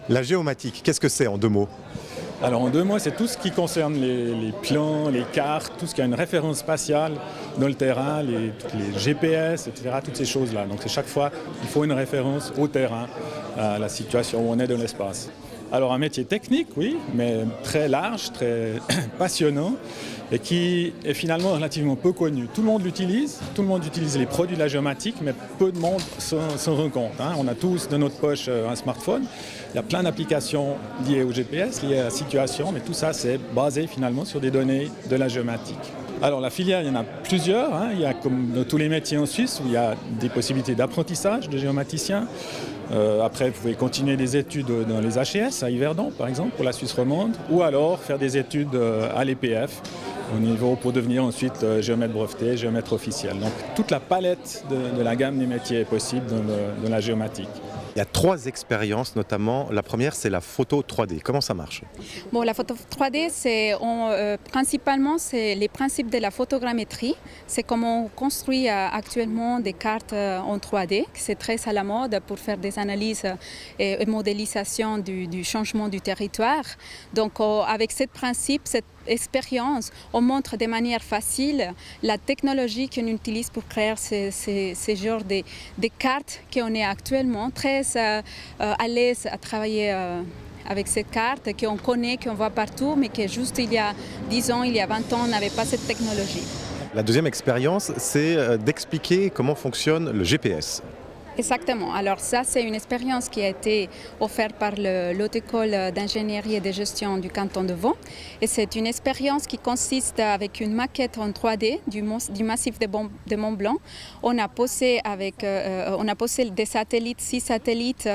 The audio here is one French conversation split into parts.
La géomatique, qu'est-ce que c'est en 2 mots? Alors en 2 mots, c'est tout ce qui concerne les plans, les cartes, tout ce qui a une référence spatiale dans le terrain, tous les GPS, etc., toutes ces choses-là. Donc c'est chaque fois, il faut une référence au terrain, à la situation où on est dans l'espace. Alors un métier technique, oui, mais très large, très passionnant et qui est finalement relativement peu connu. Tout le monde l'utilise, tout le monde utilise les produits de la géomatique, mais peu de monde s'en rend compte. On a tous dans notre poche un smartphone. Il y a plein d'applications liées au GPS, liées à la situation, mais tout ça c'est basé finalement sur des données de la géomatique. Alors la filière, il y en a plusieurs. Il y a comme dans tous les métiers en Suisse où il y a des possibilités d'apprentissage de géomaticiens. Après, vous pouvez continuer des études dans les HES, à Yverdon par exemple, pour la Suisse romande, ou alors faire des études à l'EPF au niveau pour devenir ensuite géomètre breveté, géomètre officiel. Donc toute la palette de la gamme des métiers est possible dans la géomatique. Il y a 3 expériences notamment. La première, c'est la photo 3D. Comment ça marche? Bon, la photo 3D, principalement, c'est les principes de la photogrammétrie. C'est comment on construit actuellement des cartes en 3D. C'est très à la mode pour faire des analyses et modélisation du changement du territoire. Donc, avec ce principe, cette expérience, on montre de manière facile la technologie qu'on utilise pour créer ces genres de cartes qu'on est actuellement très à l'aise à travailler avec ces cartes qu'on connaît, qu'on voit partout, mais que juste il y a 10 ans, il y a 20 ans, on n'avait pas cette technologie. La deuxième expérience, c'est d'expliquer comment fonctionne le GPS. Exactement. Alors ça, c'est une expérience qui a été offerte par l'Haute École d'ingénierie et de gestion du canton de Vaud. Et c'est une expérience qui consiste avec une maquette en 3D du massif de Mont Blanc. On a posé des satellites, 6 satellites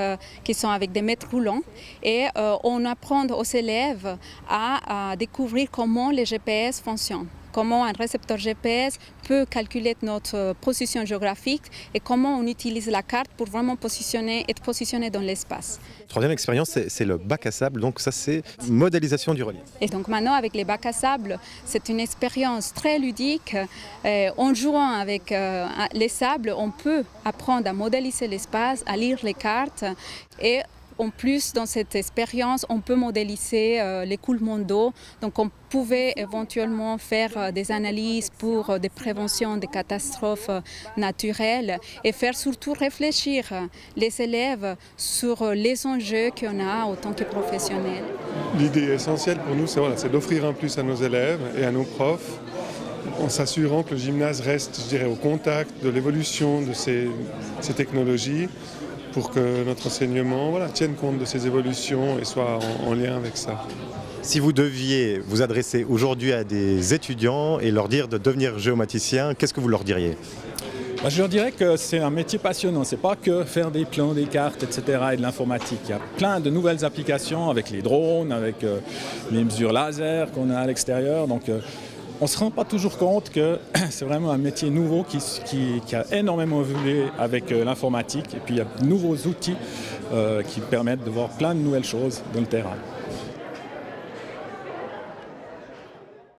qui sont avec des mètres roulants. Et on apprend aux élèves à découvrir comment les GPS fonctionnent. Comment un récepteur GPS peut calculer notre position géographique et comment on utilise la carte pour vraiment être positionné dans l'espace. Troisième expérience, c'est le bac à sable, donc ça c'est modélisation du relief. Et donc maintenant avec les bacs à sable, c'est une expérience très ludique. En jouant avec les sables, on peut apprendre à modéliser l'espace, à lire les cartes et en plus, dans cette expérience, on peut modéliser l'écoulement d'eau. Donc, on pouvait éventuellement faire des analyses pour des préventions des catastrophes naturelles et faire surtout réfléchir les élèves sur les enjeux qu'on a en tant que professionnels. L'idée essentielle pour nous, c'est d'offrir un plus à nos élèves et à nos profs en s'assurant que le gymnase reste, je dirais, au contact de l'évolution de ces technologies, pour que notre enseignement tienne compte de ces évolutions et soit en lien avec ça. Si vous deviez vous adresser aujourd'hui à des étudiants et leur dire de devenir géomaticien, qu'est-ce que vous leur diriez? Je leur dirais que c'est un métier passionnant. Ce n'est pas que faire des plans, des cartes, etc. et de l'informatique. Il y a plein de nouvelles applications avec les drones, avec les mesures laser qu'on a à l'extérieur. Donc, on ne se rend pas toujours compte que c'est vraiment un métier nouveau qui a énormément évolué avec l'informatique. Et puis il y a de nouveaux outils qui permettent de voir plein de nouvelles choses dans le terrain.